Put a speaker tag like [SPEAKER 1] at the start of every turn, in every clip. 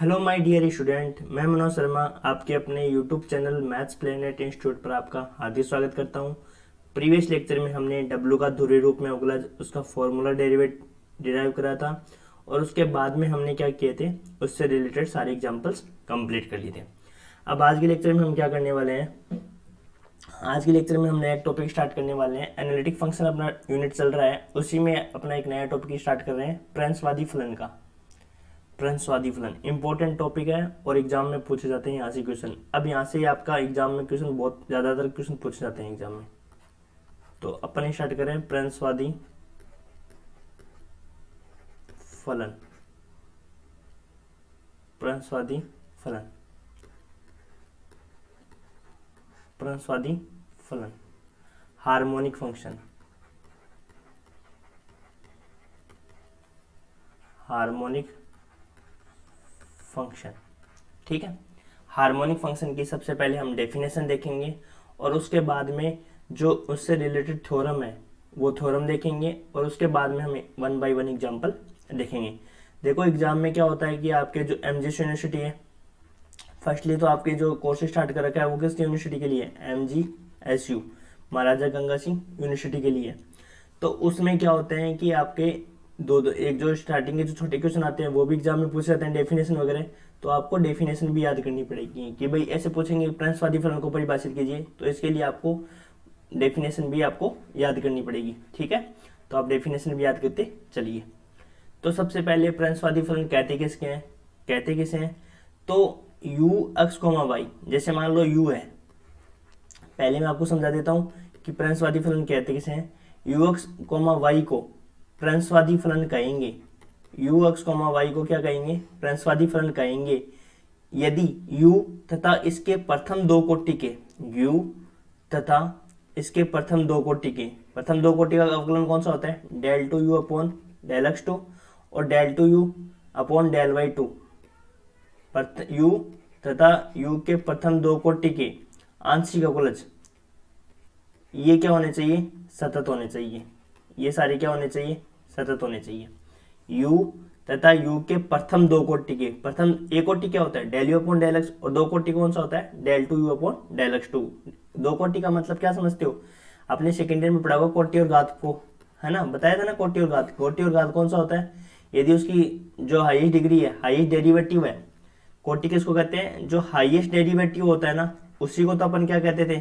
[SPEAKER 1] Hello my dear student, मैं मनोज शर्मा आपके अपने YouTube channel maths planet institute पर आपका हार्दिक स्वागत करता हूं। प्रीवियस लेक्चर में हमने डब्ल्यू का ध्रुवीय रूप में अवकलज उसका फॉर्मूला डिराइव करा था और उसके बाद में हमने क्या किए थे, उससे रिलेटेड सारे एग्जाम्पल्स कंप्लीट कर लिए थे। अब आज के लेक्चर में हम क्या करने वाले हैं, आज के लेक्चर में हम नया टॉपिक स्टार्ट करने वाले हैं। एनालिटिक फंक्शन अपना यूनिट चल रहा है, उसी में अपना एक नया टॉपिक स्टार्ट कर रहे हैं, प्रंसवादी फलन का। प्रंसवादी फलन इंपॉर्टेंट टॉपिक है और एग्जाम में पूछे जाते हैं यहाँ से क्वेश्चन। अब यहाँ से आपका एग्जाम में क्वेश्चन बहुत ज़्यादातर क्वेश्चन पूछे जाते हैं एग्जाम में। तो अपन स्टार्ट करें प्रंसवादी फलन। प्रंसवादी फलन, प्रंसवादी फलन, हार्मोनिक फंक्शन, हार्मोनिक फंक्शन। ठीक है, हार्मोनिक फंक्शन की सबसे पहले हम डेफिनेशन देखेंगे और उसके बाद में जो उससे रिलेटेड थ्योरम है वो थ्योरम देखेंगे और उसके बाद में हम वन बाय वन एग्जांपल देखेंगे। देखो एग्जाम में क्या होता है कि आपके जो एमजीएस यूनिवर्सिटी है, फर्स्टली तो आपके जो कोर्स स्टार्ट कर रखा है वो किस यूनिवर्सिटी के लिए, MGSU महाराजा गंगा सिंह यूनिवर्सिटी के लिए। तो उसमें क्या होते हैं कि आपके दो एक जो स्टार्टिंग के जो छोटे क्वेश्चन आते हैं वो भी एग्जाम में पूछे जाते हैं, डेफिनेशन वगैरह। तो आपको डेफिनेशन भी याद करनी पड़ेगी कि भाई ऐसे पूछेंगे प्रंसवादी फलन को परिभाषित कीजिए, तो इसके लिए आपको डेफिनेशन भी आपको याद करनी पड़ेगी। ठीक है, तो आप डेफिनेशन भी याद करते चलिए। तो सबसे पहले प्रंसवादी फलन कहते किसके हैं, कहते किसे हैं, तो u x, y, जैसे मान लो u है, पहले मैं आपको समझा देता हूँ कि प्रंसवादी फलन कहते किसे हैं। u x, y को प्रंसवादी फलन कहेंगे। u x, y को क्या कहेंगे, प्रंसवादी फलन कहेंगे यदि u तथा इसके प्रथम दो कोटि के, u तथा इसके प्रथम दो कोटि के, प्रथम दो कोटि का अवकलन कौन सा होता है, del two u upon del x two और del two u upon del y two. u तथा u के प्रथम दो कोटि के आंशिक अवकलज ये क्या होने चाहिए, सतत होने चाहिए। ये सारे क्या होने चाहिए, सतत होने चाहिए। u तथा u के प्रथम दो कोटि के, प्रथम एक कोटि क्या होता है, del u upon del x, और दो कोटि कौन सा होता है, del two u upon del x two. दो कोटि का मतलब क्या समझते हो, आपने सेकेंड ईयर में पढ़ा होगा कोटि और घात को, है ना, बताया था ना कोटि और घात। कोटि और घात कौन सा होता है, यदि उसकी जो हाईएस्ट डिग्री है, हाईएस्ट डेरिवेटिव है। कोटि किसको कहते हैं, जो हाईएस्ट डेरिवेटिव होता है ना, उसी को तो अपन क्या कहते थे,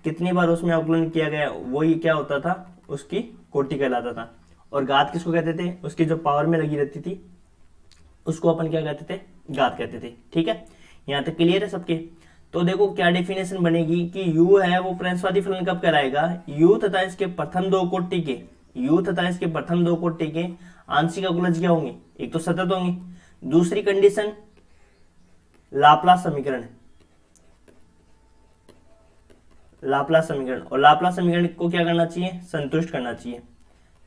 [SPEAKER 1] कितनी बार उसमें अवकलन किया गया वही क्या होता था, उसकी कोटि कहलाता था। और घात किसको कहते थे, उसकी जो पावर में लगी रहती थी उसको अपन क्या कहते थे, घात कहते थे। ठीक है, यहाँ तक क्लियर है सबके। तो देखो क्या डेफिनेशन बनेगी कि u है वो प्रंसवादी फलन कब कहलाएगा, u तथा इसके प्रथम दो कोटि के, u तथा इसके प्रथम दो कोटि के आंशिक अवकलज क्या होंगे, एक तो सतत होंगे, दूसरी कंडीशन लाप्लास समीकरण, लाप्लास समीकरण। और लाप्लास समीकरण को क्या करना चाहिए, संतुष्ट करना चाहिए।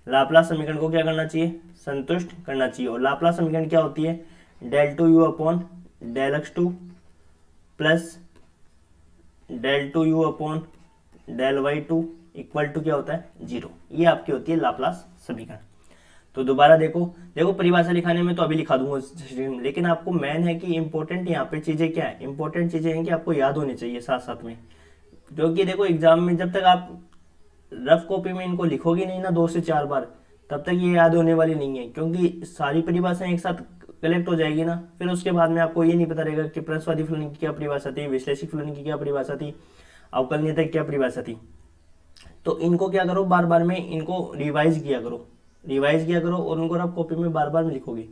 [SPEAKER 1] लाप्लास समीकरण को क्या करना चाहिए, संतुष्ट करना चाहिए। और लाप्लास समीकरण क्या होती है, del two u upon del x two plus del two u upon del y two equal to क्या होता है, जीरो। ये आपकी होती है लाप्लास समीकरण। तो दोबारा देखो, देखो परिभाषा लिखाने में तो अभी लिखा दूंगा, लेकिन आपको मेन है कि इंपॉर्टेंट यहाँ पे चीजें क्या है, इंपॉर्टेंट चीजें हैं कि आपको याद होनी चाहिए साथ साथ में। क्योंकि देखो एग्जाम में जब तक आप रफ कॉपी में इनको लिखोगे नहीं ना 2 से 4 बार, तब तक ये याद होने वाली नहीं है, क्योंकि सारी परिभाषाएं एक साथ कलेक्ट हो जाएगी ना, फिर उसके बाद में आपको ये नहीं पता रहेगा कि प्रंसवादी फलन की क्या परिभाषा थी, विश्लेषिक फलन की क्या परिभाषा थी, अवकलनीयता की क्या परिभाषा थी। तो इनको क्या करो, बार बार में इनको रिवाइज किया करो, रिवाइज किया करो और उनको रफ कॉपी में बार बार में लिखोगे।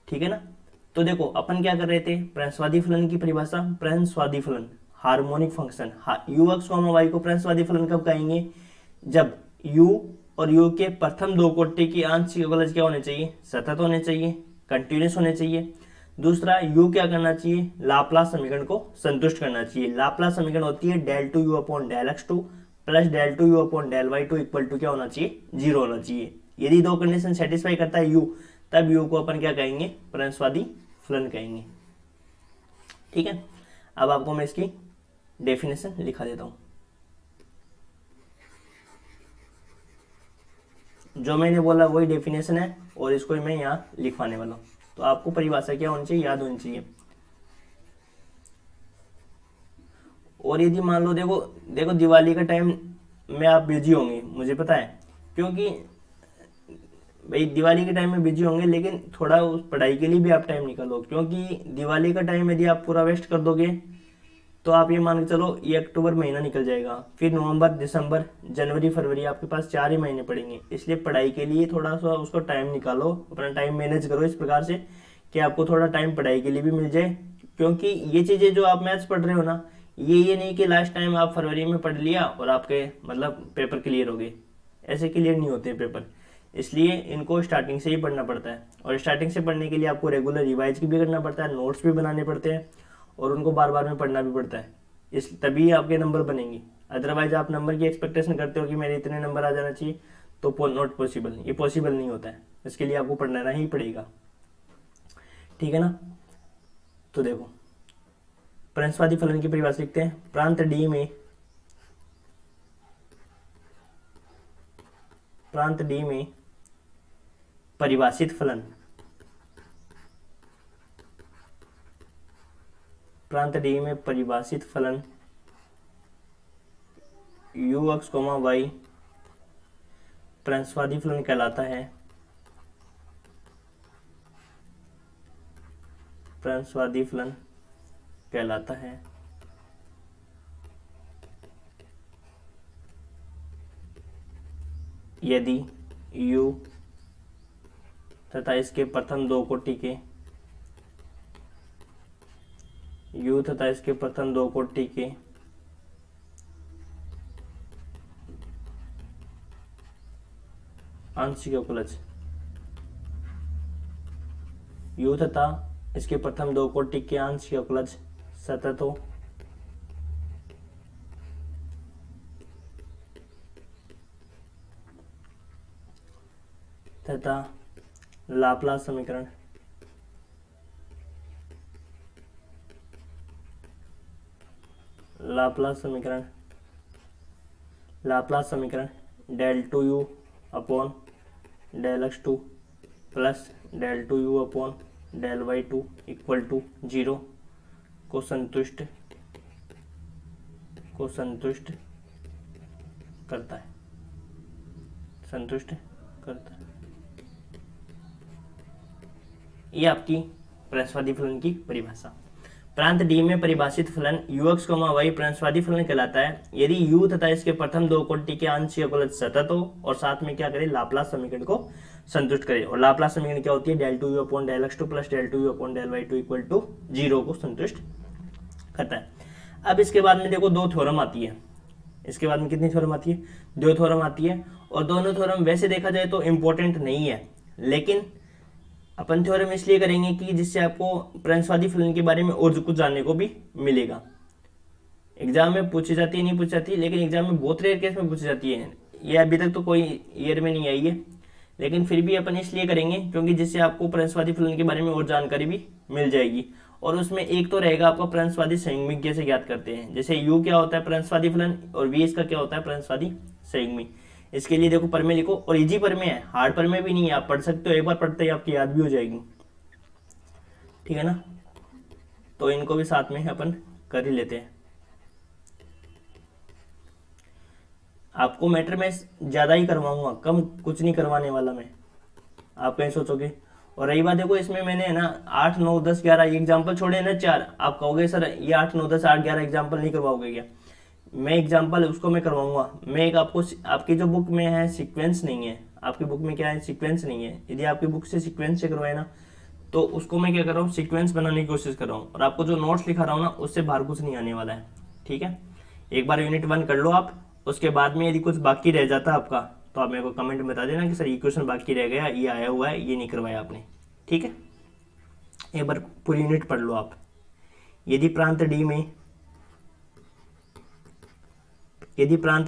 [SPEAKER 1] ठीक है ना। तो देखो अपन क्या कर रहे थे, प्रंसवादी फलन की परिभाषा, प्रंसवादी फलन harmonic function, u x, y को प्रंसवादी फलन कब कहेंगे, जब u और u के प्रथम दो कोटि की आंशिक अवकलज क्या होने चाहिए, सतत होने चाहिए, कंटिन्यूस होने चाहिए। दूसरा u क्या करना चाहिए, लाप्लास समीकरण को संतुष्ट करना चाहिए। लाप्लास समीकरण होती है del two u upon del x two plus del two u upon del y two equal to क्या होना चाहिए, जीरो होना चाहिए। यदि दो कंडीशन सेटिस्फाई करता है u, तब u को अपन क्या कहेंगे, प्रंसवादी फलन कहेंगे। ठीक है, अब आपको मैं इसकी डेफिनेशन लिखा देता हूं। जो मैंने बोला वही डेफिनेशन है और इसको मैं यहाँ लिखवाने वाला हूँ। तो आपको परिभाषा क्या होनी चाहिए, याद होनी चाहिए। और यदि मान लो देखो देखो दिवाली का टाइम में आप बिजी होंगे, मुझे पता है, क्योंकि भाई दिवाली के टाइम में बिजी होंगे, लेकिन थोड़ा उस पढ़ाई के लिए भी आप टाइम निकालो, क्योंकि दिवाली का टाइम यदि आप पूरा वेस्ट कर दोगे तो आप ये मान के चलो ये अक्टूबर महीना निकल जाएगा, फिर नवंबर, दिसंबर, जनवरी, फरवरी, आपके पास 4 ही महीने पड़ेंगे। इसलिए पढ़ाई के लिए थोड़ा सा उसको टाइम निकालो, अपना टाइम मैनेज करो इस प्रकार से कि आपको थोड़ा टाइम पढ़ाई के लिए भी मिल जाए। क्योंकि ये चीज़ें जो आप मैथ्स पढ़ रहे हो ना, ये नहीं कि लास्ट टाइम आप फरवरी में पढ़ लिया और आपके मतलब पेपर क्लियर हो गए, ऐसे क्लियर नहीं होते पेपर। इसलिए इनको स्टार्टिंग से ही पढ़ना पड़ता है, और स्टार्टिंग से पढ़ने के लिए आपको रेगुलर रिवाइज भी करना पड़ता है, नोट्स भी बनाने पड़ते हैं, और उनको बार बार में पढ़ना भी पड़ता है। इस तभी आपके नंबर बनेंगे। अदरवाइज आप नंबर की एक्सपेक्टेशन करते हो कि मेरे इतने नंबर आ जाना चाहिए, तो नॉट पॉसिबल, ये पॉसिबल नहीं होता है। इसके लिए आपको पढ़ना ही पड़ेगा, ठीक है ना। तो देखो प्रंसवादी फलन की परिभाषा लिखते हैं। प्रांत डी में परिभाषित फलन, प्रांत डी में परिभाषित फलन यू एक्स कोमा वाई प्रंसवादी फलन कहलाता है। प्रंसवादी फलन कहलाता है यदि u तथा इसके प्रथम दो कोटि के u तथा इसके प्रथम दो कोटि के आंशिक अवकलज, u तथा इसके प्रथम दो कोटि के आंशिक अवकलज सतत हो तथा लाप्लास समीकरण del two u upon del x two plus del two u upon del y two equal to 0 को संतुष्ट करता है, ये आपकी प्रंसवादी फलन की परिभाषा। प्रांत डी में परिभाषित फलन ux, y प्रंसवादी फलन कहलाता है यदि u तथा इसके प्रथम दो कोटि के आंशिक अवकलज सतत हो और साथ में क्या करे, लाप्लास समीकरण को संतुष्ट करे। और लाप्लास समीकरण क्या होती है, del two u upon del x two plus del two u upon del y two equal to 0 को संतुष्ट करता है। अब इसके बाद में देखो दो थ्योरम आती है। इसके बाद में कितनी थ्योरम आती है, दो थ्योरम आती है। और दोनों थ्योरम वैसे देखा जाए तो इंपॉर्टेंट नहीं है, लेकिन अपन थ्योरम इसलिए करेंगे कि जिससे आपको प्रंसवादी फलन के बारे में और कुछ जानने को भी मिलेगा। एग्जाम में पूछी जाती है, नहीं पूछी जाती, लेकिन एग्जाम में बहुत रेयर केस में पूछी जाती है। ये अभी तक तो कोई ईयर में नहीं आई है, लेकिन फिर भी अपन इसलिए करेंगे क्योंकि जिससे आपको प्रंसवादी फलन के बारे में और जानकारी भी मिल जाएगी। और उसमें एक तो रहेगा आपका प्रंसवादी संयुग्मी कैसे ज्ञात करते हैं, जैसे u क्या होता है प्रंसवादी फलन और v इसका क्या होता है प्रंसवादी संयुग्मी। इसके लिए देखो प्रमेय लिखो, और इजी प्रमेय है, हार्ड प्रमेय भी नहीं है, आप पढ़ सकते हो, एक बार पढ़ते ही आपकी याद भी हो जाएगी, ठीक है ना। तो इनको भी साथ में अपन कर ही लेते हैं। आपको मैटर में ज्यादा ही करवाऊंगा, कम कुछ नहीं करवाने वाला मैं, आप कहीं सोचोगे। और रही बात देखो इसमें मैंने है ना 8, 9, 10, 11 एग्जाम्पल छोड़े ना 4, आप कहोगे सर ये 8, 9, 10, 8, 11 एग्जाम्पल नहीं करवाओगे क्या, मैं एग्जाम्पल उसको मैं करवाऊंगा। मैं एक आपको, आपकी जो बुक में है सीक्वेंस नहीं है, आपकी बुक में क्या है सीक्वेंस नहीं है। यदि आपकी बुक से सीक्वेंस से करवाए ना तो उसको मैं क्या कर रहा हूँ, सीक्वेंस बनाने की कोशिश कर रहा हूँ। और आपको जो नोट्स लिखा रहा हूँ ना उससे बाहर कुछ नहीं आने वाला है, ठीक है। एक बार यूनिट 1 कर लो आप, उसके बाद में यदि कुछ बाकी रह जाता है आपका तो आप मेरे को कमेंट में बता देना कि सर ये क्वेश्चन बाकी रह गया, ये आया हुआ है, ये नहीं करवाया आपने, ठीक है। एक बार पूरी यूनिट पढ़ लो आप। यदि प्रांत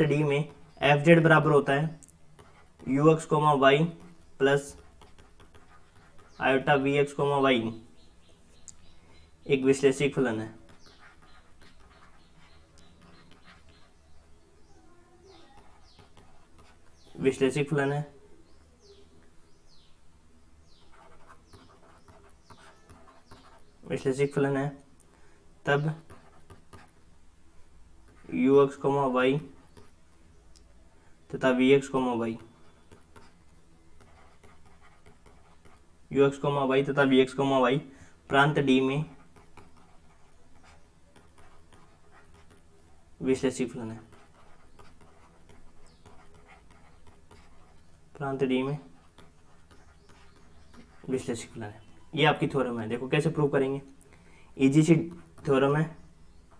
[SPEAKER 1] डी में एफ जेड बराबर होता है u x comma y plus iota v x comma y, एक विश्लेषिक फलन है। विश्लेषिक फलन है विश्लेषिक फलन है, तब ux, y तथा vx, y, ux, y तथा vx, y प्रांत D में विश्लेषिक फलन है, प्रांत D में विश्लेषिक फलन है। ये आपकी थ्योरम है। देखो कैसे प्रूव करेंगे, इजी सी थ्योरम है,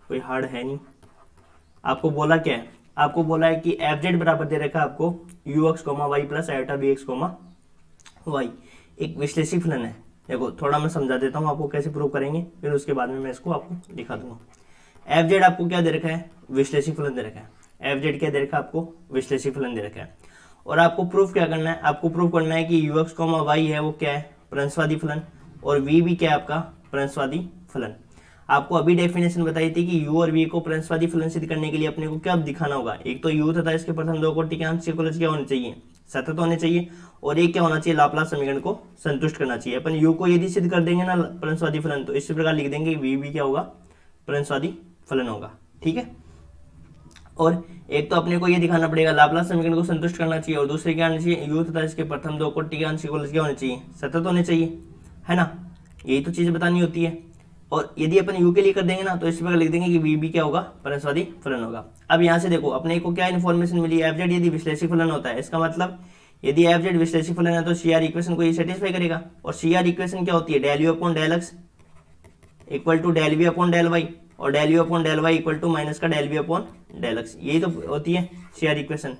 [SPEAKER 1] कोई हार्ड है नहीं। आपको बोला क्या है, आपको बोला है कि एफ जेड बराबर दे रखा है आपको u x comma y plus iota b x comma y, एक विश्लेषिक फलन है। देखो थोड़ा मैं समझा देता हूँ आपको कैसे प्रूव करेंगे, फिर उसके बाद में मैं इसको आपको दिखा दूंगा। एफ जेड आपको क्या दे रखा है, विश्लेषिक फलन दे रखा है। एफ जेड क्या दे रखा है आपको, विश्लेषिक फलन दे रखा है। और आपको प्रूफ क्या करना है, आपको प्रूफ करना है कि यू एक्स कोमा वाई है वो क्या है, प्रंसवादी फलन, और वी भी क्या है आपका, प्रंसवादी फलन। आपको अभी डेफिनेशन बताई थी कि u और v को प्रंसवादी फलन सिद्ध करने के लिए अपने को क्या दिखाना होगा, एक तो u तथा इसके प्रथम दो कोटि के आंशिक अवकलज क्या होने चाहिए, सतत होने चाहिए, और एक क्या होना चाहिए, लाप्लास समीकरण को संतुष्ट करना चाहिए। अपन u को यदि सिद्ध कर देंगे ना प्रंसवादी फलन, तो इसी प्रकार लिख देंगे v भी क्या होगा, प्रंसवादी फलन होगा। ठीक है, और एक तो अपने को ये दिखाना पड़ेगा लाप्लास समीकरण को संतुष्ट करना चाहिए, और दूसरे क्या होना चाहिए, u तथा इसके प्रथम दो कोटि के आंशिक अवकलज क्या होने चाहिए, सतत होने चाहिए, है ना। यही तो चीज बतानी होती है। और यदि अपन u के लिए कर देंगे ना, तो इस प्रकार लिख देंगे कि v भी क्या होगा, प्रंसवादी फलन होगा। अब यहाँ से देखो अपने को क्या इन्फॉर्मेशन मिली, एफ जेड यदि विश्लेषिक फलन होता है, इसका मतलब यदि एफ जेड विश्लेषिक फलन है तो सी आर इक्वेशन को ये सेटिस्फाई करेगा। और सी आर इक्वेशन क्या होती है, del u upon del x equal to del v upon del y, और del u upon del y equal to minus का del v upon del x, यही तो होती है सी आर इक्वेशन।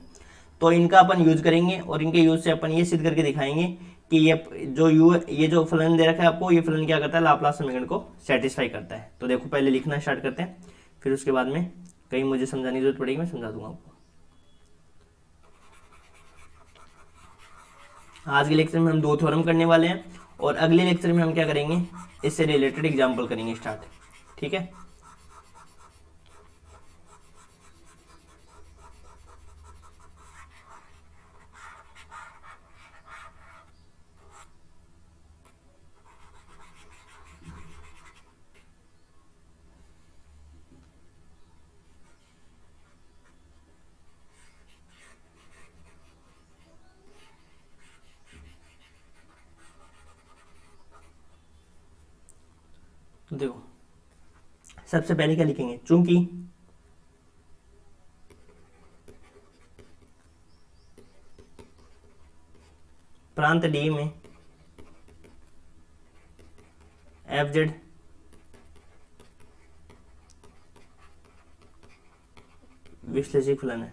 [SPEAKER 1] तो इनका अपन यूज करेंगे, और इनके यूज से अपन ये सिद्ध करके दिखाएंगे कि ये जो फलन दे रखा है आपको, ये फलन क्या करता है, लाप्लास समीकरण को सेटिस्फाई करता है। तो देखो पहले लिखना स्टार्ट करते हैं, फिर उसके बाद में कहीं मुझे समझाने की जरूरत पड़ेगी, मैं समझा दूंगा आपको। आज के लेक्चर में हम दो थ्योरम करने वाले हैं, और अगले लेक्चर में हम क्या करेंगे, इससे रिलेटेड एग्जाम्पल करेंगे स्टार्ट। ठीक है, तो देखो सबसे पहले क्या लिखेंगे, चूंकि प्रांत डी में एफ जेड विश्लेषिक फलन है,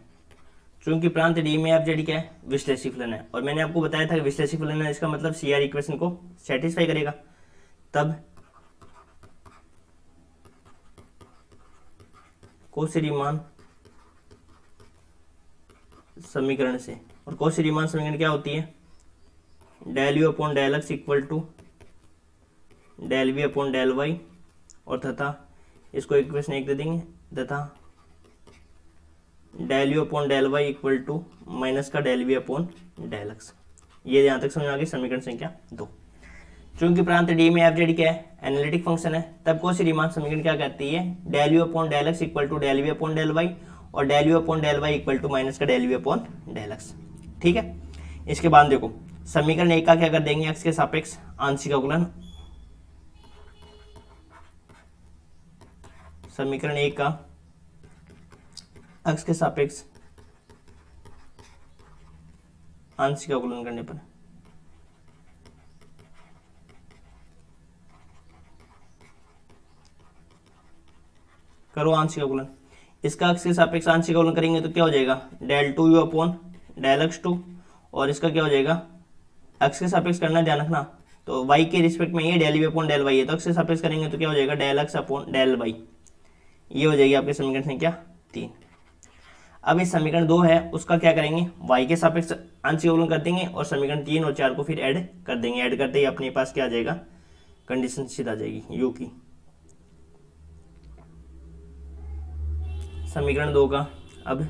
[SPEAKER 1] चूंकि प्रांत डी में एफ जेड क्या है, विश्लेषिक फलन है, और मैंने आपको बताया था कि विश्लेषिक फलन है, इसका मतलब सी आर इक्वेशन को सेटिस्फाई करेगा, तब कोशी-रीमान समीकरण से, और कोशी-रीमान समीकरण क्या होती है, del u upon del x equal to del v upon del y, और तथा इसको इक्वेशन एक दे देंगे, तथा del u upon del y equal to minus का del v upon del x. ये यहाँ तक समझ आ गई समीकरण संख्या 2। चूंकि प्रांत डी में एफ जेड क्या है, एनालिटिक फंक्शन है, तब कोशी-रीमान समीकरण क्या कहती है, del u upon del x equal to del v upon del y, और del u upon del y equal to minus का del v upon del x. ठीक है, इसके बाद देखो समीकरण एक का क्या कर देंगे, एक्स के सापेक्ष आंशिक अवकलन, समीकरण एक का एक्स के सापेक्ष आंशिक अवकलन करने पर करो आंशिक अवकलन, इसका एक्स के सापेक्ष आंशिक अवकलन करेंगे तो क्या हो जाएगा, del two u upon del x two, और इसका क्या हो जाएगा, एक्स के सापेक्ष करना, ध्यान रखना, तो वाई के रिस्पेक्ट में ये del v upon del y है, तो एक्स के सापेक्ष करेंगे तो क्या हो जाएगा, del x upon del y. ये हो जाएगी आपकी समीकरण संख्या 3। अब इस समीकरण 2 है उसका क्या करेंगे, y के सापेक्ष आंशिक अवकलन कर देंगे, और समीकरण 3 और 4 को फिर ऐड कर देंगे। ऐड करते ही अपने पास क्या आ जाएगा, कंडीशन सीधा आ जाएगी u की। समीकरण 2 का अब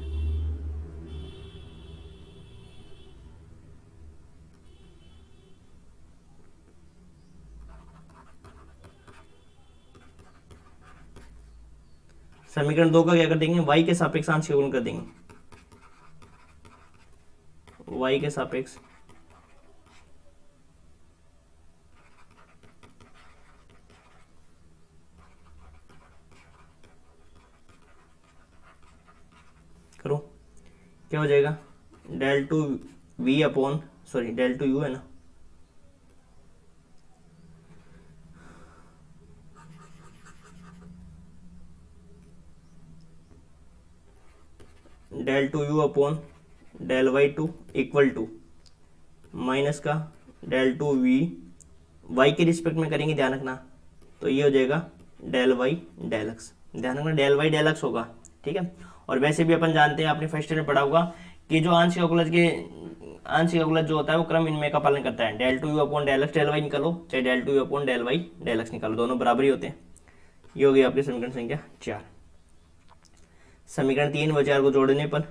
[SPEAKER 1] समीकरण 2 का क्या कर देंगे, y के सापेक्ष आंशिक गुण कर देंगे, y के सापेक्ष करो, क्या हो जाएगा, del two v upon sorry del two u है ना, del two u upon del y two equal to minus का डेल टू वी, वाई के रिस्पेक्ट में करेंगे ध्यान रखना, तो ये हो जाएगा डेल वाई डेल एक्स, ध्यान रखना डेल वाई डेल एक्स होगा, ठीक है। और वैसे भी अपन जानते हैं, आपने फर्स्ट ईयर में पढ़ा होगा कि जो आंशिक अवकलज जो होता है वो क्रम इनमें का पालन करता है, del two u upon del x del y निकालो, चाहे del two u upon del y del x निकालो, दोनों बराबर ही होते हैं। ये हो गई आपकी समीकरण संख्या 4। समीकरण 3 व 4 को जोड़ने पर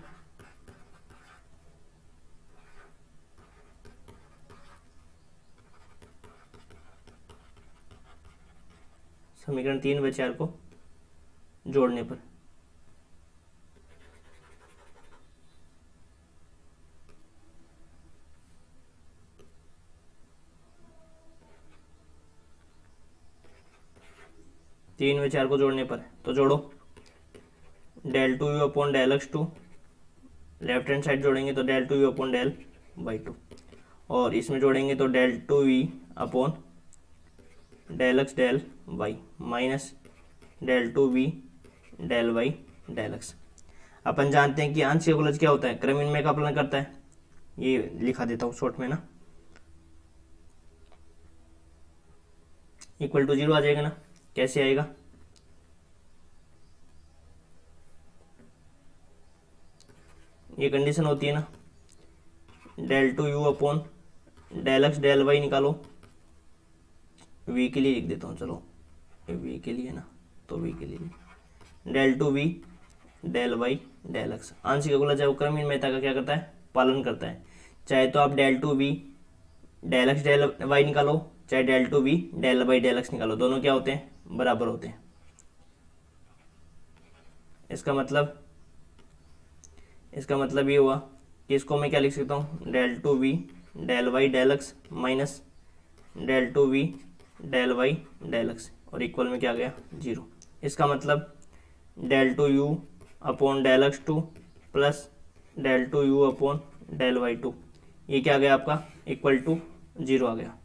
[SPEAKER 1] समीकरण 3 व 4 को जोड़ने पर तीन व 4 को जोड़ने पर तो जोड़ो, del two u upon del x two, left hand side जोड़ेंगे तो del two u upon del y two, और इसमें जोड़ेंगे तो del two v upon del x del y minus del two v del y del x. अपन जानते हैं कि आंशिक अवकलज क्या होता है, क्रम इनमें का पालन करता है, ये लिखा देता हूँ शॉर्ट में ना, इक्वल टू 0 आ जाएगा ना, कैसे आएगा, ये कंडीशन होती है ना, del two u upon del x del y निकालो, वी के लिए लिख देता हूँ, चलो वी के लिए ना, तो वी के लिए del two v del y del x, आंशिक अवकलज है वो क्रम इनमें का क्या करता है, पालन करता है। चाहे तो आप del two v del x del y निकालो, चाहे del two v del y del x निकालो, दोनों क्या होते हैं, बराबर होते हैं। इसका मतलब ये हुआ कि इसको मैं क्या लिख सकता हूँ, del two v del y del x minus del two v del y del x, और इक्वल में क्या गया 0। इसका मतलब del two u upon del x two plus del two u upon del y two, ये क्या आ गया आपका, इक्वल टू 0 आ गया।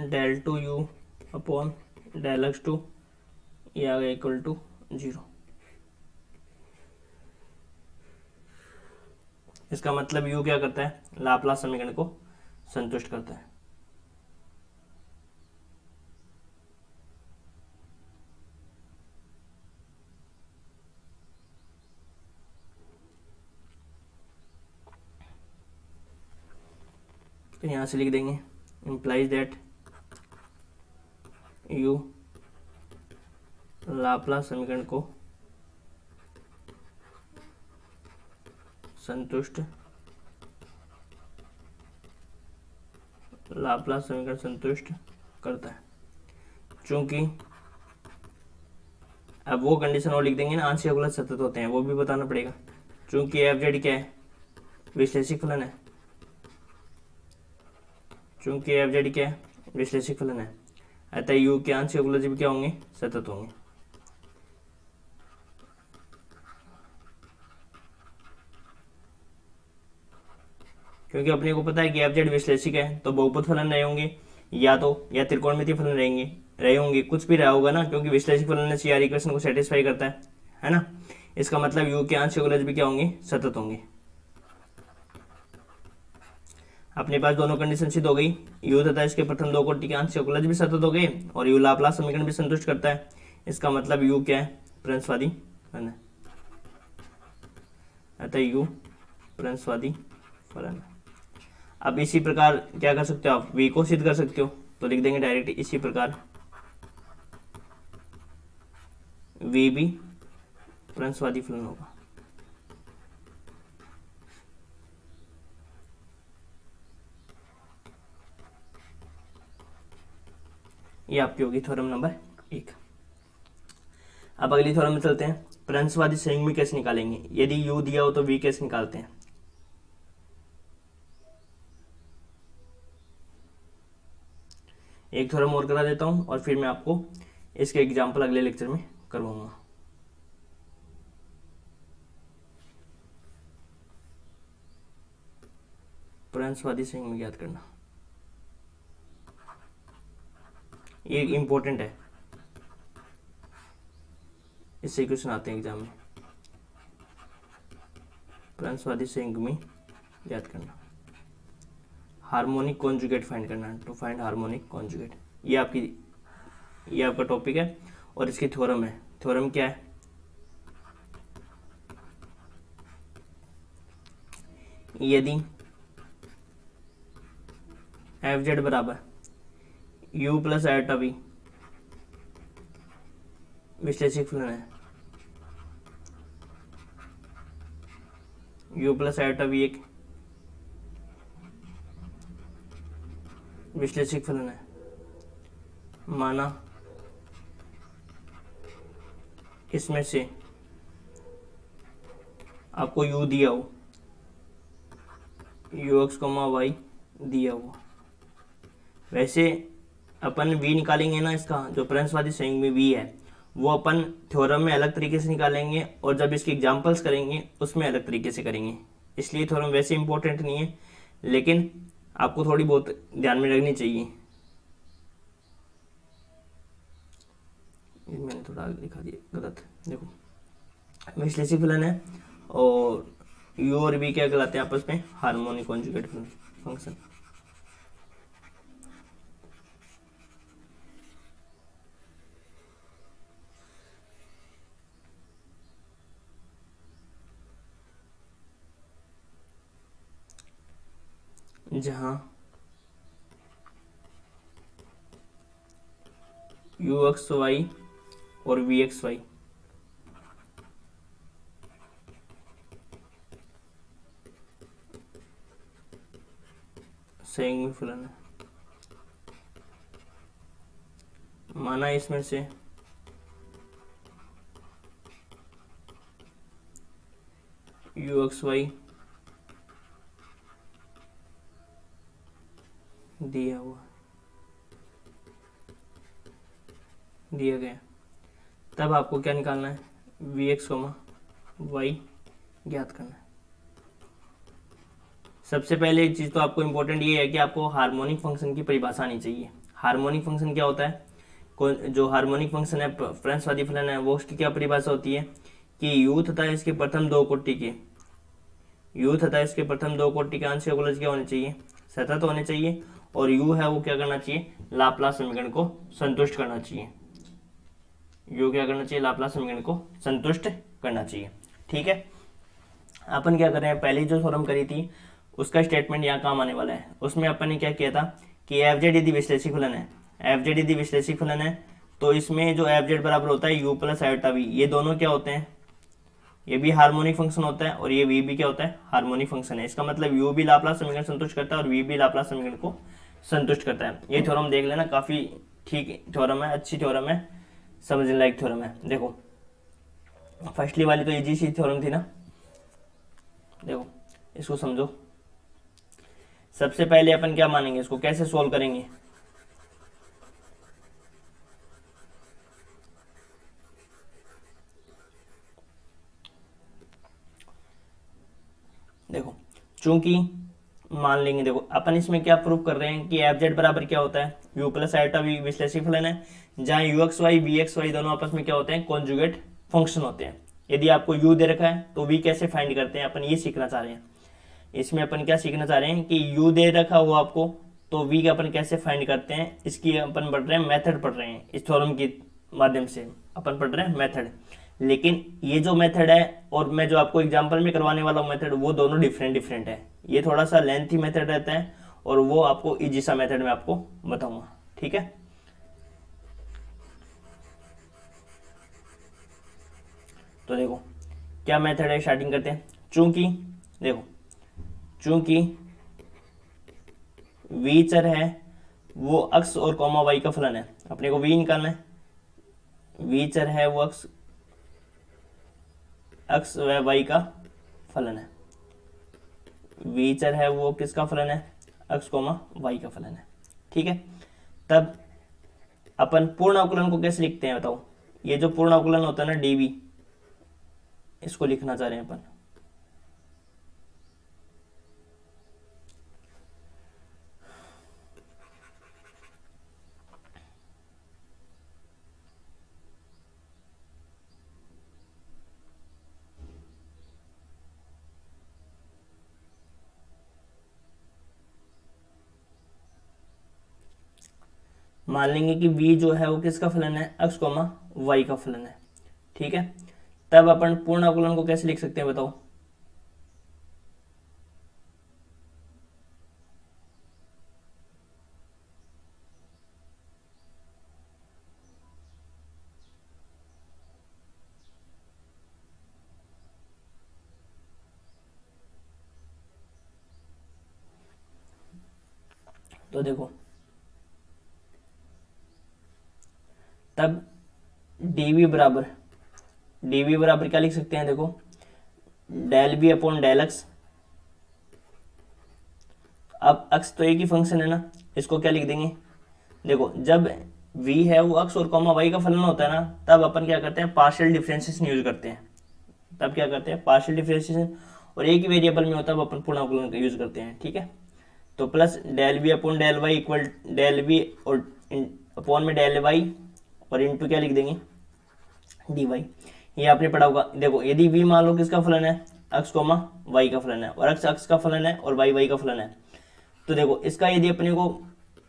[SPEAKER 1] Del two u upon del x two, ये आ गया इक्वल टू 0। इसका मतलब यू क्या करता है, लाप्लास समीकरण को संतुष्ट करता है। तो यहां से लिख देंगे implies that u लाप्लास समीकरण को संतुष्ट, लाप्लास समीकरण संतुष्ट करता है। चूंकि अब वो कंडीशन और लिख देंगे ना, आंशिक अवकलज सतत होते हैं, वो भी बताना पड़ेगा। चूंकि एफ जेड क्या है, विश्लेषिक फलन है, चूंकि एफ जेड क्या है, विश्लेषिक फलन है, अतः यू के आंशिक अवकलज भी क्या होंगे, सतत होंगे। क्योंकि अपने को पता है कि एफ जेड विश्लेषिक है, तो बहुपद फलन रहे होंगे, या त्रिकोणमितीय फलन रहे होंगे, कुछ भी रहा होगा ना, क्योंकि विश्लेषिक फलन ने सीआर इक्वेशन को सेटिस्फाई करता है ना। इसका मतलब यू के आंशिक अवकलज भी क्या होंगे, सतत होंगे। अपने पास दोनों कंडीशन सिद्ध हो गई, u तथा इसके प्रथम दो कोटि के आंशिक अवकलज भी सतत हो गए और u लाप्लास समीकरण भी संतुष्ट करता है। इसका मतलब u क्या है, प्रंशवादी फलन है, अतः u प्रंशवादी फलन है। अब इसी प्रकार क्या कर सकते हो आप, v को सिद्ध कर सकते हो, तो लिख देंगे डायरेक्ट इसी प्रकार v भी प्रंशवादी फलन होगा। ये आपकी होगी थ्योरम नंबर 1। अब अगली थ्योरम में चलते हैं। प्रंशवादी संयुग्मी कैसे निकालेंगे, यदि u दिया हो तो v कैसे निकालते हैं। एक थ्योरम और करा देता हूं और फिर मैं आपको इसके एग्जाम्पल अगले लेक्चर में करवाऊंगा। प्रंशवादी संयुग्मी ज्ञात करना, ये इंपॉर्टेंट है, इससे क्वेश्चन आते हैं एग्जाम में। प्रंशवादी संयुग्मी ज्ञात करना, हार्मोनिक कॉन्जुगेट फाइंड करना, टू फाइंड हार्मोनिक कॉन्जुगेट, ये आपका टॉपिक है और इसकी थ्योरम है। थ्योरम क्या है, यदि एफ जेड बराबर u प्लस आयोटा v विश्लेषिक फलन है, u प्लस आयोटा v एक विश्लेषिक फलन है, माना इसमें से आपको u दिया हो, ux, y दिया हुआ, वैसे अपन v निकालेंगे ना, इसका जो प्रंशवादी संयुग्मी v है वो अपन थ्योरम में अलग तरीके से निकालेंगे और जब इसके एग्जांपल्स करेंगे उसमें अलग तरीके से करेंगे। इसलिए थ्योरम वैसे इंपॉर्टेंट नहीं है, लेकिन आपको थोड़ी बहुत ध्यान में रखनी चाहिए। मैंने थोड़ा आगे लिखा दिया गलत, देखो विश्लेषिक फलन है और u और v क्या कहलाते हैं आपस में, हार्मोनिक कॉन्जुगेट फंक्शन। जहां uxy और vxy संयुग्मी फलन है, माना इसमें से uxy दिया गया, तब आपको क्या निकालना है, vx, y ज्ञात करना है। सबसे पहले एक चीज तो आपको इंपॉर्टेंट ये है कि आपको हार्मोनिक फंक्शन की परिभाषा आनी चाहिए। हार्मोनिक फंक्शन क्या होता है, जो हार्मोनिक फंक्शन है प्रंशवादी फलन है, वो उसकी क्या परिभाषा होती है कि u तथा इसके प्रथम दो कोटि के आंशिक अवकलज क्या होने चाहिए, सतत होने चाहिए, और u है वो क्या करना चाहिए, लाप्लास समीकरण को संतुष्ट करना चाहिए। u क्या करना चाहिए, लाप्लास समीकरण को संतुष्ट करना चाहिए। ठीक है, अपन क्या कर रहे हैं, पहले जो थ्योरम करी थी उसका स्टेटमेंट यहाँ काम आने वाला है। उसमें अपन ने क्या किया था कि एफ जेड यदि विश्लेषिक फलन है, तो इसमें जो एफ जेड बराबर होता है u प्लस आयोटा v, ये दोनों क्या होते हैं, ये भी हार्मोनिक फंक्शन होता है और ये v भी क्या होता है, हार्मोनिक फंक्शन है। इसका मतलब u भी लाप्लास समीकरण संतुष्ट करता है और v भी लाप्लास समीकरण को संतुष्ट करता है। ये थ्योरम देख लेना, काफी ठीक थ्योरम है, अच्छी थ्योरम है, समझने लायक थ्योरम है। देखो फर्स्टली वाली तो इजी सी थ्योरम थी ना, देखो इसको समझो। सबसे पहले अपन क्या मानेंगे, इसको कैसे सोल्व करेंगे, देखो चूंकि मान लेंगे, देखो अपन इसमें क्या प्रूव कर रहे हैं कि एफ जेड बराबर क्या होता है, u प्लस आयोटा v विश्लेषिक फलन है, जहां uxy vxy दोनों आपस में क्या होते हैं, कॉन्जुगेट फंक्शन होते हैं। यदि आपको u दे रखा है तो v कैसे फाइंड करते हैं, अपन ये सीखना चाह रहे हैं। इसमें अपन क्या सीखना चाह रहे हैं कि u दे रखा हुआ आपको, तो v का अपन कैसे फाइंड करते हैं, इसकी अपन पढ़ रहे हैं, मेथड पढ़ रहे हैं, इस थ्योरम के माध्यम से अपन पढ़ रहे हैं मेथड। लेकिन ये जो मेथड है और मैं जो आपको एग्जांपल में करवाने वाला हूँ मेथड, वो दोनों डिफरेंट डिफरेंट है। ये थोड़ा सा लेंथी मेथड रहता है और वो आपको इजी सा मेथड में आपको बताऊंगा, ठीक है। तो देखो क्या मेथड है, स्टार्टिंग करते हैं। चूंकि देखो, चूंकि v चर है वो अक्स और कॉमा y का फलन है, अपने को v निकालना है। v चर है वो अक्स व y का फलन है। v चर है वो किसका फलन है, अक्स कॉमा y का फलन है, ठीक है। तब अपन पूर्ण अवकलन को कैसे लिखते हैं बताओ। ये जो पूर्ण अवकलन होता है ना dv, इसको लिखना चाह रहे हैं अपन। मान लेंगे कि v जो है वो किसका फलन है, अक्स कॉमा y का फलन है, ठीक है। तब अपन पूर्ण अवकलन को कैसे लिख सकते हैं बताओ। तो देखो तब dv बराबर क्या लिख सकते हैं, देखो del b upon del x. अब अक्स तो एक ही फंक्शन है ना, इसको क्या लिख देंगे, देखो जब v है वो अक्स और कॉमा y का फलन होता है ना, तब अपन क्या करते हैं, पार्शियल डिफरेंशिएशन यूज करते हैं। तब क्या करते हैं, पार्शियल डिफरेंशिएशन, और एक ही वेरिएबल में होता है, अब अपन पूर्ण अवकलन का यूज करते हैं, ठीक है। तो plus del b upon del y equal del b और अपॉन में डेल वाई और इंटू क्या लिख देंगे, डी वाई। ये आपने पढ़ा होगा। देखो यदि v मान लो किसका फलन है, अक्स कोमा y का फलन है, और अक्स अक्स का फलन है और y का फलन है, तो देखो इसका यदि अपने को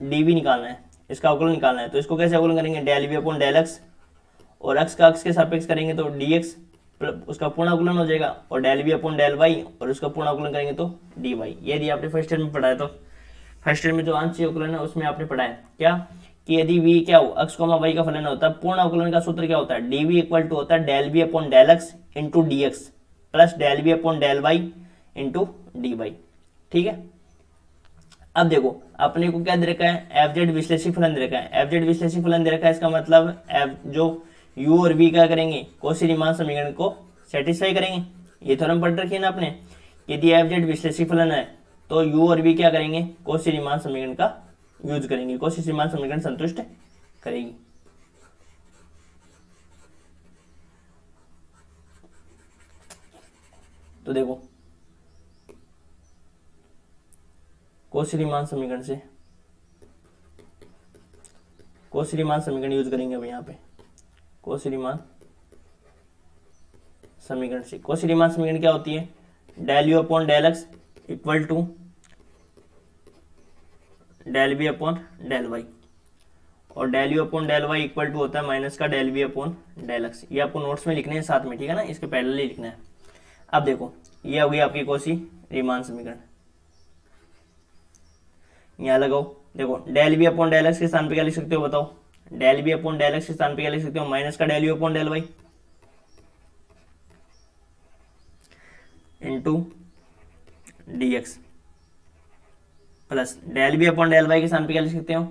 [SPEAKER 1] dv निकालना है, इसका अवकलन निकालना है, तो इसको कैसे अवकलन करेंगे, del v upon del x, और अक्स का अक्स के सापेक्ष करेंगे तो dx, उसका पूर्ण अवकलन हो जाएगा, और del v upon del y, और उसका पूर्ण अवकलन करेंगे तो dy। ये यदि आपने फर्स्ट ईयर में पढ़ा है, तो फर्स्ट ईयर में जो आंशिक अवकलन है उसमें आपने पढ़ा है क्या, कि यदि v क्या हो, अक्स कोमा y का फलन होता है, पूर्ण अवकलन का सूत्र क्या होता है, dv इक्वल टू होता है del v upon del x into d x plus del v upon del y into d y, ठीक है। अब देखो अपने को क्या दे रखा है, एफ जेड विश्लेषी फलन दे रखा है, एफ जेड विश्लेषी फलन दे रखा है, इसका मतलब एफ जो u और v क्या करेंगे, कौशी रीमान समीकरण को सेटिस्फाई करेंगे। ये थ्योरम पढ़ रखी है ना आपने, यदि एफ जेड विश्लेषी फलन है तो u और v क्या करेंगे, कौशी रीमान समीकरण का यूज करेंगे, कौशी रीमान समीकरण संतुष्ट करेगी। तो देखो कौशी रीमान समीकरण से, कौशी रीमान समीकरण यूज करेंगे अब यहाँ पे, कौशी रीमान समीकरण से। कौशी रीमान समीकरण क्या होती है, del u upon del x equal to del b upon del y, और del u upon del y equal to होता है माइनस का del b upon del x. ये आपको नोट्स में लिखने हैं साथ में, ठीक है ना, इसके पैरेलल ही लिखना है। अब देखो ये हो गई आपकी कौशी रीमान समीकरण, यहाँ लगाओ। देखो del b upon del x के स्थान पे क्या लिख सकते हो बताओ, del b upon del x के स्थान पे क्या लिख सकते हो, माइनस का del u upon del y into d x plus del b upon del y के स्थान पे क्या लिख सकते हो,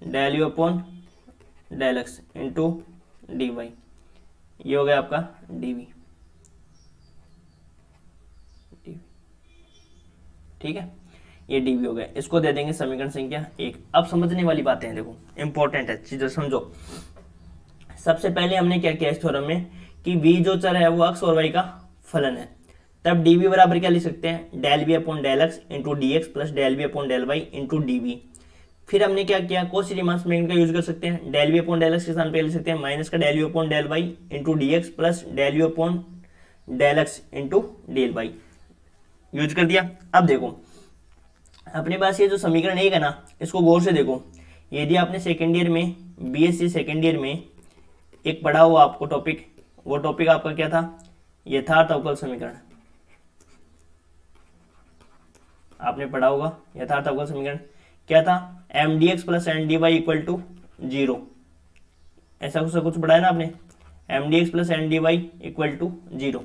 [SPEAKER 1] del u upon del x into d y. ये हो गया आपका डी वी, ठीक है, ये डी वी हो गया। इसको दे देंगे समीकरण संख्या 1। अब समझने वाली बातें हैं, देखो इंपॉर्टेंट है चीजें समझो। सबसे पहले हमने क्या किया इस थ्योरम में कि v जो चर है वो अक्स और y का फलन है, तब dv बराबर क्या लिख सकते हैं, del v upon del x into d x plus del v upon del y into d v. फिर हमने क्या किया, कौशी रीमान समीकरण का यूज कर सकते हैं, del v upon del x के स्थान पे लिख सकते हैं माइनस का del u upon del y into d x plus del u upon del x into del y. Use कर दिया। अब देखो अपने पास ये जो समीकरण 1 है ना, इसको गौर से देखो। यदि आपने सेकेंड ईयर में, बीएससी सेकेंड ईयर में एक पढ़ा हुआ आपको टॉपिक, वो टॉपिक आपका क्या था, यथार्थ अवकल समीकरण। आपने पढ़ा होगा यथार्थ अवकल समीकरण क्या था, m d x plus n d y equal to 0, ऐसा कुछ पढ़ा है ना आपने, m d x plus n d y equal to 0।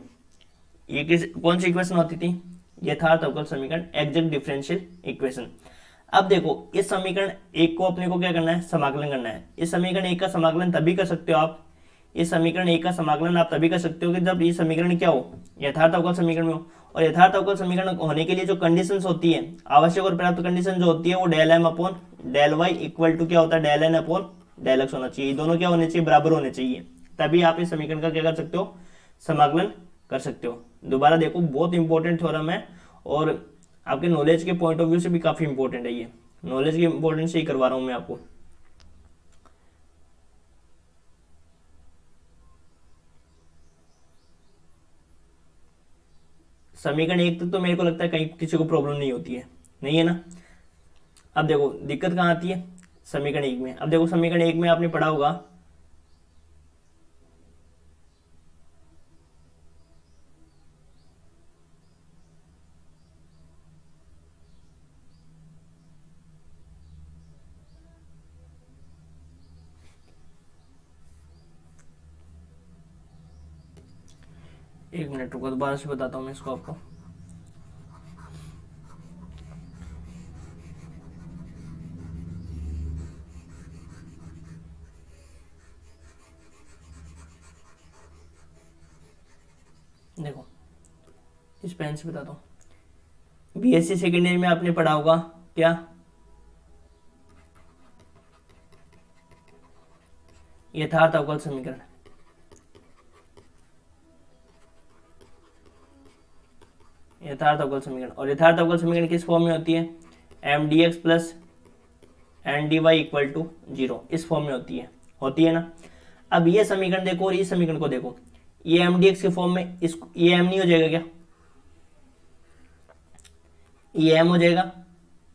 [SPEAKER 1] ये कौन सी इक्वेशन होती थी, यथार्थ अवकल समीकरण, एग्जैक्ट डिफरेंशियल इक्वेशन। अब देखो इस समीकरण 1 को अपने को क्या करना है, समाकलन करना है। इस समीकरण 1 का समाकलन तभी कर सकते हो आप, इस समीकरण 1 का समाकलन आप तभी कर सकते हो कि जब ये समीकरण क्या हो, यथार्थ अवकल समीकरण में हो। और यथार्थ अवकल समीकरण होने के लिए जो कंडीशंस होती है, आवश्यक और पर्याप्त कंडीशन जो होती है, वो del m upon del y equal to क्या होता है, del n upon del x होना चाहिए। दोनों क्या होने चाहिए, बराबर होने चाहिए, तभी आप इस समीकरण का क्या कर सकते हो, समाकलन कर सकते हो। दोबारा देखो बहुत इंपॉर्टेंट थ्योरम है और आपके नॉलेज के पॉइंट ऑफ व्यू से भी काफी इंपॉर्टेंट है। ये नॉलेज के इंपॉर्टेंस से ही करवा रहा हूं मैं आपको। समीकरण 1 तक तो मेरे को लगता है कहीं किसी को प्रॉब्लम नहीं होती है, नहीं है ना। अब देखो दिक्कत कहाँ आती है, समीकरण 1 में। अब देखो समीकरण 1 में आपने पढ़ा होगा एक मिनट रुको, दोबारा से बताता हूँ मैं इसको आपको। देखो इस पेन से बताता हूँ। बीएससी सेकेंड ईयर में आपने पढ़ा होगा क्या, यथार्थ अवकल समीकरण। यथार्थ अवकल समीकरण, और यथार्थ अवकल समीकरण किस फॉर्म में होती है, m d x plus n d y equal to 0, इस फॉर्म में होती है ना। अब ये समीकरण देखो और इस समीकरण को देखो, ये एम डी एक्स के फॉर्म में, इस ये एम नहीं हो जाएगा क्या, ये एम हो जाएगा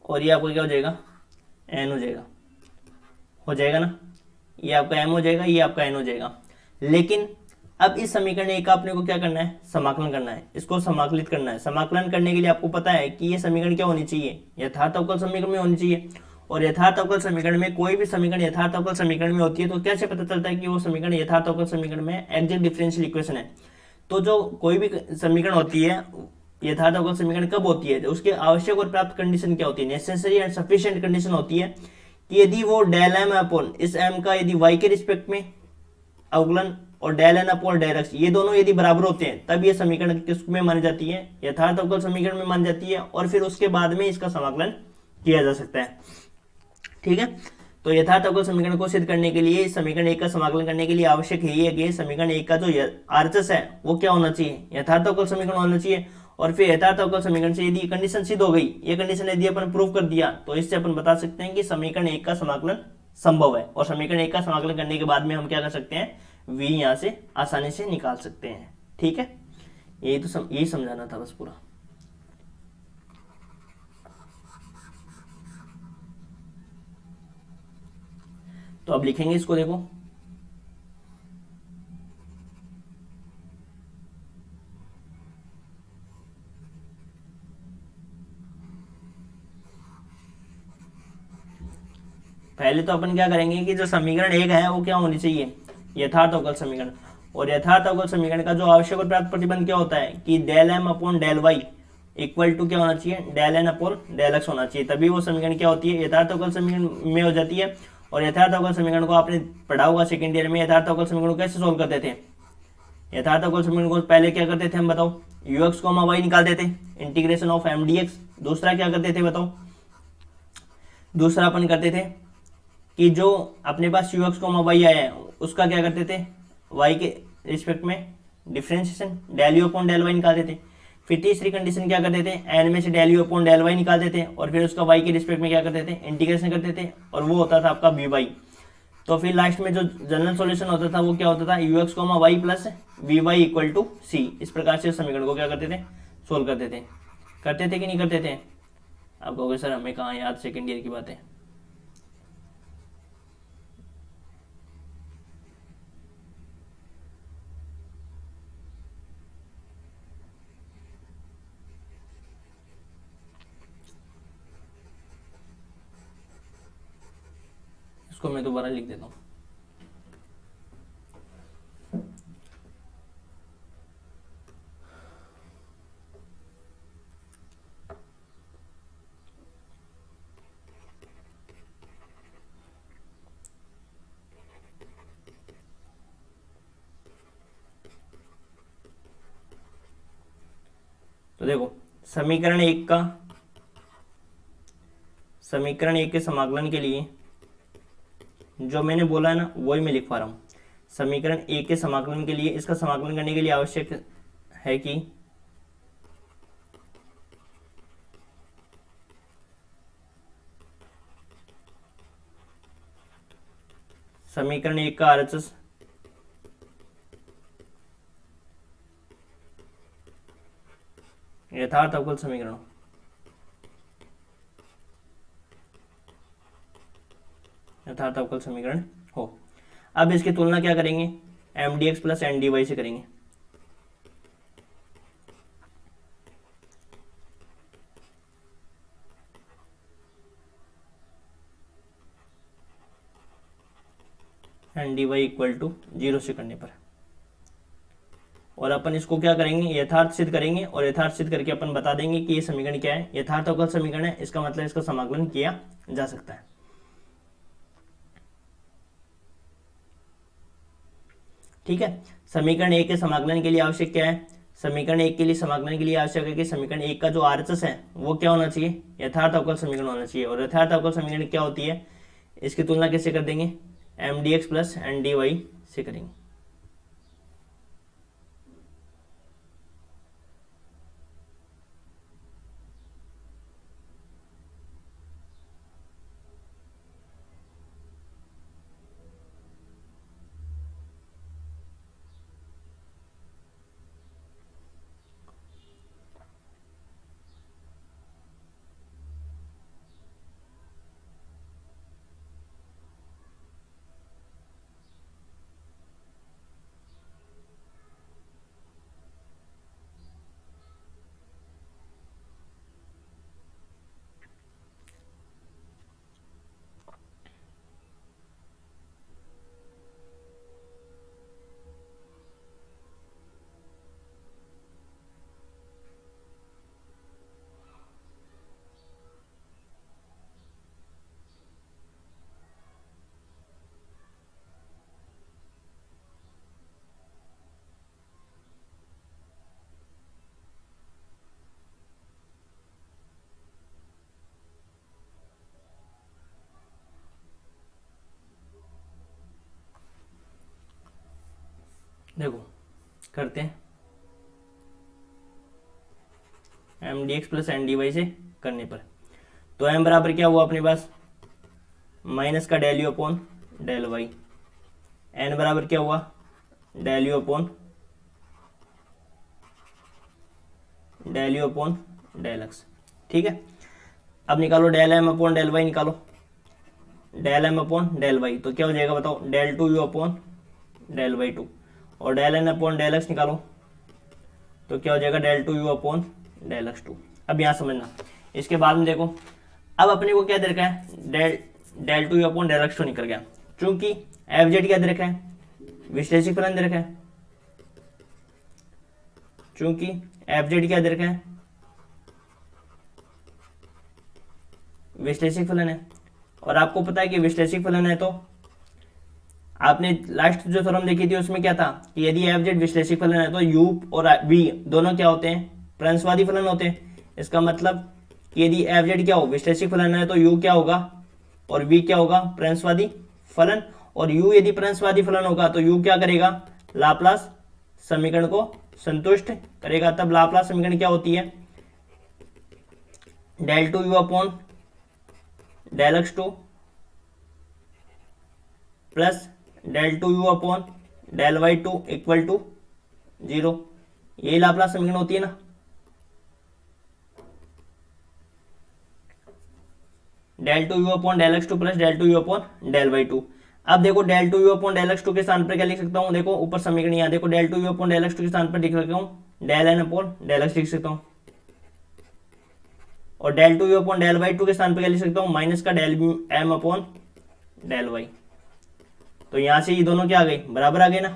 [SPEAKER 1] और ये आपका क्या हो जाएगा, एन हो जाएगा ना। ये आपका एम हो जाएगा, ये आपका एन हो जाएगा। लेकिन अब इस समीकरण 1 का अपने को क्या करना है, समाकलन करना है, इसको समाकलित करना है। समाकलन करने के लिए आपको पता है कि ये समीकरण क्या होनी चाहिए, यथार्थ अवकल समीकरण में होनी चाहिए। और यथार्थ अवकल समीकरण में कोई भी समीकरण यथार्थ अवकल समीकरण में होती है तो कैसे पता चलता है कि वो समीकरण यथार्थ अवकल समीकरण में एग्जैक्ट डिफरेंशियल इक्वेशन है। तो जो कोई भी समीकरण होती है यथार्थ अवकल समीकरण कब होती है, उसके आवश्यक और प्राप्त कंडीशन क्या होती है, नेसेसरी एंड सफिशिएंट कंडीशन होती है कि यदि वो डेल एम अपॉन इस एम का यदि वाई के रिस्पेक्ट में अवकलन और del n upon del x ये दोनों यदि बराबर होते हैं तब ये समीकरण किस में मानी जाती है, यथार्थ अवकल समीकरण में मानी जाती है। और फिर उसके बाद में इसका समाकलन किया जा सकता है। ठीक है, तो यथार्थ अवकल समीकरण को सिद्ध करने के लिए, समीकरण 1 का समाकलन करने के लिए आवश्यक है कि समीकरण 1 का जो आरएचएस है वो क्या होना चाहिए, यथार्थ अवकल समीकरण होना चाहिए। और फिर यथार्थ अवकल समीकरण से यदि कंडीशन सिद्ध हो गई, ये कंडीशन यदि अपन प्रूव कर दिया तो इससे अपन बता सकते हैं कि समीकरण 1 का समाकलन संभव है। और समीकरण 1 का समाकलन करने के बाद में हम क्या कर सकते हैं, v यहाँ से आसानी से निकाल सकते हैं। ठीक है, यही समझाना था बस पूरा। तो अब लिखेंगे इसको, देखो पहले तो अपन क्या करेंगे कि जो समीकरण 1 है वो क्या होनी चाहिए, यथार्थ अवकल समीकरण। और यथार्थ अवकल समीकरण का जो आवश्यक और प्राप्त प्रतिबंध क्या होता है कि del m upon del y equal to क्या होना चाहिए, del n upon del x होना चाहिए, तभी वो समीकरण क्या होती है, यथार्थ अवकल समीकरण में हो जाती है। और यथार्थ अवकल समीकरण को आपने पढ़ा होगा सेकेंड ईयर में, यथार्थ अवकल समीकरण को कैसे सोल्व करते थे। यथार्थ अवकल समीकरण को पहले क्या करते थे हम बताओ, यू एक्स कॉमा वाई निकालते थे, integration of m d x. दूसरा क्या करते थे बताओ, दूसरा अपन करते थे कि जो अपने पास यू एक्स कॉमा वाई आया है उसका क्या करते थे, वाई के रिस्पेक्ट में differentiation del u upon del y निकालते थे। फिर तीसरी कंडीशन क्या करते थे, एन में से del u upon del y निकालते थे और फिर उसका वाई के रिस्पेक्ट में क्या करते थे, इंटीग्रेशन करते थे, और वो होता था आपका वी वाई। तो फिर लास्ट में जो जनरल सॉल्यूशन होता था वो क्या होता था, u x comma y plus v y equal to c. इस प्रकार से समीकरण को क्या करते थे, सोल्व करते थे। करते थे कि नहीं करते थे? आप कहोगे सर हमें कहाँ याद, सेकेंड ईयर की बात है। इसको मैं दोबारा लिख देता हूँ। तो देखो समीकरण एक के समाकलन के लिए जो मैंने बोला है ना वही मैं लिख पा रहा हूँ। समीकरण एक के समाकलन के लिए, इसका समाकलन करने के लिए आवश्यक है कि समीकरण एक का RHS यथार्थ अवकल समीकरण हो। अब इसकी तुलना क्या करेंगे? mdx प्लस ndy से करेंगे। ndy इक्वल टू 0 से करने पर, और अपन इसको क्या करेंगे? यथार्थ सिद्ध करेंगे, और यथार्थ सिद्ध करके अपन बता देंगे कि ये समीकरण क्या है, यथार्थ अवकल समीकरण है। इसका मतलब इसका समाकलन किया जा सकता है। ठीक है। समीकरण एक के समाकलन के लिए आवश्यक क्या है? समीकरण एक के लिए समाकलन के लिए आवश्यक है कि समीकरण एक का जो RHS है वो क्या होना चाहिए? यथार्थ अवकल समीकरण होना चाहिए। और यथार्थ अवकल समीकरण क्या होती है? इसकी तुलना कैसे कर देंगे? mdx प्लस ndy से करेंगे। देखो करते हैं mdx प्लस ndy से करने पर, तो m बराबर क्या हुआ अपने पास? माइनस का del u upon del y. n बराबर क्या हुआ? Del u upon del x. ठीक है। अब निकालो del m upon del y, निकालो del m upon del y, तो क्या हो जाएगा बताओ? Del two u upon del y two. और del n upon del x निकालो, तो क्या हो जाएगा? Del two u upon del x two. अब यहाँ समझना, इसके बाद में देखो, अब अपने को क्या दे रखा है? Del two u upon del x two निकल गया, चूंकि एफ जेड क्या दे रखा है? विश्लेषिक फलन दे रखा है। चूंकि एफ जेड क्या दे रखा है? विश्लेषिक फलन है। और आपको पता है कि विश्लेषिक फलन है, तो आपने लास्ट जो थ्योरम देखी थी उसमें क्या था कि यदि एफ जेड विश्लेषिक फलन है तो यू और वी दोनों क्या होते हैं? प्रंसवादी फलन होते हैं। इसका मतलब कि यदि एफ जेड क्या हो? विश्लेषिक फलन है, तो यू क्या होगा और वी क्या होगा? प्रंसवादी फलन। और यू यदि प्रंसवादी फलन होगा तो यू क्या करेगा? लाप्लास समीकरण को संतुष्ट करेगा। तब लाप्लास समीकरण क्या होती है? Del two u upon del x two plus del two u upon del y two equal to 0। यही लाप्लास समीकरण होती है ना। Del two u upon del x two plus del two u upon del y two. अब देखो del two u upon del x two के स्थान पर क्या लिख सकता हूँ, देखो ऊपर समीकरण यहाँ देखो del two u upon del x two के स्थान पर लिख सकता हूँ del n upon del x लिख सकता हूँ, और del two u upon del y two के स्थान पर क्या लिख सकता हूँ माइनस का del m upon del y. तो यहां से ये दोनों क्या आ गई, बराबर आ गए ना।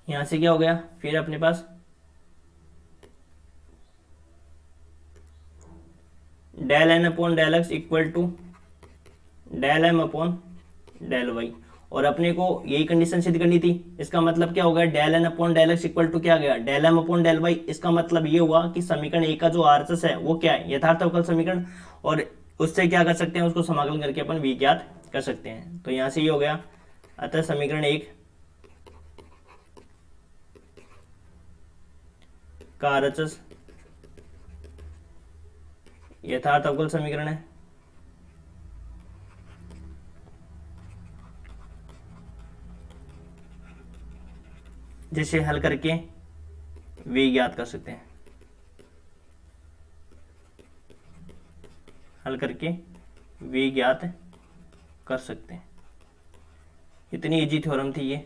[SPEAKER 1] यहां से क्या हो गया, फिर अपने पास del n upon del x equal to del m upon del y, और अपने को यही कंडीशन सिद्ध करनी थी। इसका मतलब क्या हो गया, del n upon del x equal to क्या गया, del m upon del y. इसका मतलब ये हुआ कि समीकरण ए का जो आरएचएस है वो क्या है, यथार्थ अवकल समीकरण, और उससे क्या कर सकते हैं, उसको समाकलन करके अपन v ज्ञात कर सकते हैं। तो यहां से ये हो गया, अतः समीकरण एक का आरएचएस यथार्थ अवकल समीकरण है, जिसे हल करके v ज्ञात कर सकते हैं, हल करके v ज्ञात कर सकते हैं। इतनी इजी थ्योरम थी ये।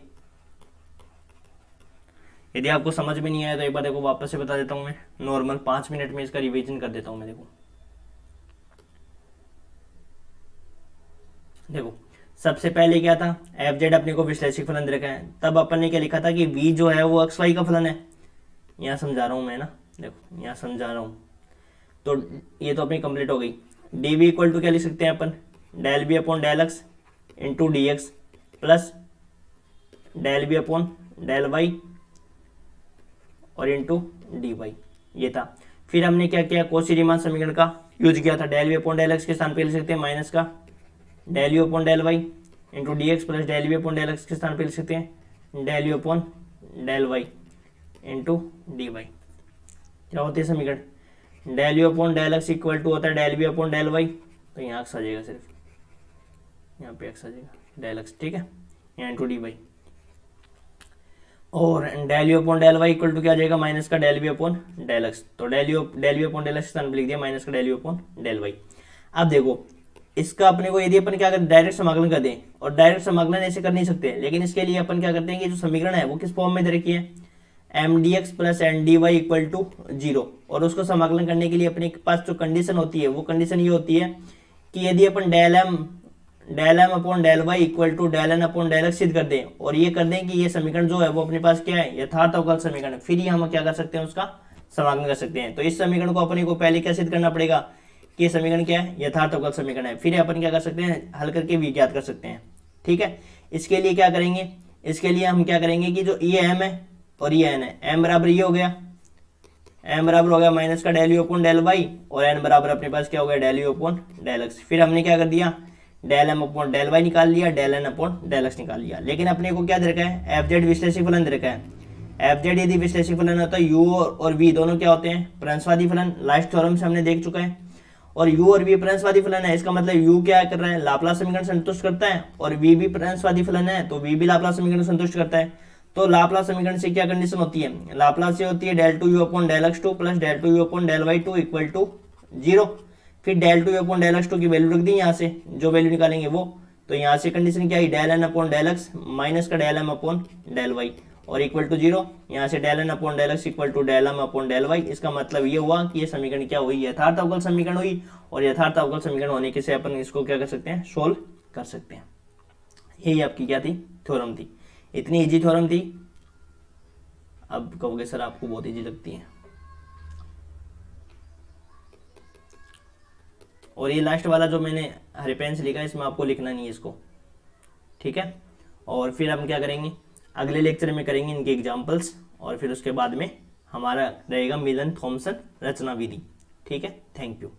[SPEAKER 1] यदि आपको समझ में नहीं आया तो एक बार देखो वापस से बता देता हूं मैं, नॉर्मल 5 मिनट में इसका रिवीजन कर देता हूं मैं। देखो सबसे पहले क्या था, एफ जेड अपने को विश्लेषिक फलन दे रखा है, तब अपन ने क्या लिखा था कि v जो है वो एक्स वाई का फलन है। यहाँ समझा रहा हूँ मैं ना, देखो यहाँ समझा रहा हूँ। तो ये तो अपनी कंप्लीट हो गई। डी वी इक्वल टू क्या लिख सकते हैं अपन, del b upon del x into d x plus del b upon del y और इंटू डी वाई, ये था। फिर हमने क्या किया, कौशी रीमान समीकरण का यूज किया था, del b upon del x के स्थान पर लिख सकते हैं माइनस का del u upon del y into d x plus del u upon del x के स्थान पर लिख सकते हैं del u upon del y into d y. क्या होती है समीकरण, del u upon del x equal to होता है del b upon del y, तो यहाँ एक्स आ जाएगा, सिर्फ यहाँ पे एक्स आ जाएगा डेल एक्स, ठीक है, यहाँ इंटू डी वाई, और del u upon del y equal to क्या आ जाएगा माइनस का del b upon del x. तो del u upon del x के स्थान पर लिख दिया माइनस का del u upon del y. अब देखो इसका अपने को यदि अपन क्या करते, डायरेक्ट समाकलन कर दें, और डायरेक्ट समाकलन ऐसे कर नहीं सकते, लेकिन इसके लिए अपन क्या करते हैं कि जो समीकरण है वो किस फॉर्म में दे रखी है, m d x plus n d y equal to 0, और उसको समाकलन करने के लिए अपने पास जो कंडीशन होती है वो कंडीशन ये होती है कि यदि अपन del m upon del y equal to del n upon del x सिद्ध कर दें, और ये कर दें कि ये समीकरण जो है वो अपने पास क्या है, यथार्थ अवकल समीकरण है, फिर ही हम क्या कर सकते हैं, उसका समाकलन कर सकते हैं। तो इस समीकरण को अपने को पहले क्या सिद्ध करना पड़ेगा कि ये समीकरण क्या है, यथार्थ अवकल समीकरण है, फिर अपन क्या कर सकते हैं, हल करके v ज्ञात कर सकते हैं, ठीक है। इसके लिए क्या करेंगे, इसके लिए हम क्या करेंगे कि जो ये m है और ये n है, m बराबर ये हो गया, m बराबर हो गया माइनस का del u upon del y, और n बराबर अपने पास क्या हो गया del u upon del x. फिर हमने क्या कर दिया, del m upon del y निकाल लिया, del n upon del x निकाल लिया। लेकिन अपने को क्या दे रखा है, एफ जेड विश्लेषिक फलन दे रखा है। एफ जेड यदि विश्लेषिक फलन होता है, यू और v दोनों क्या होते हैं, प्रंसवादी फलन, लास्ट थ्योरम से हमने देख चुका है। और u और v प्रंसवादी फलन है, इसका मतलब u क्या कर रहा है, लाप्लास समीकरण संतुष्ट करता है, और v भी प्रंसवादी फलन है तो v भी लाप्लास समीकरण संतुष्ट करता है। तो लाप्लास समीकरण से क्या कंडीशन होती है, लाप्लास से होती है del two u upon del x two plus del two u upon del y two equal to 0। फिर del two u upon del x two की वैल्यू रख दी यहाँ से, जो वैल्यू निकालेंगे वो, तो यहाँ से कंडीशन क्या है, del n upon del x minus का del m upon del y और इक्वल टू 0। यहाँ से del n upon del x equal to del m upon del y. इसका मतलब ये हुआ कि ये समीकरण क्या हुई, यथार्थ अवकल समीकरण हुई, और यथार्थ अवकल समीकरण होने के से अपन इसको क्या कर सकते हैं, सोल्व कर सकते हैं। यही आपकी क्या थी, थ्योरम थी। इतनी इजी थ्योरम थी। अब कहोगे सर आपको बहुत इजी लगती है, और ये लास्ट वाला जो मैंने हरे पेन से लिखा है इसमें आपको लिखना नहीं है इसको, ठीक है। और फिर हम क्या करेंगे, अगले लेक्चर में करेंगे इनके एग्जाम्पल्स, और फिर उसके बाद में हमारा रहेगा मिलन थॉमसन रचना विधि, ठीक है। Thank you.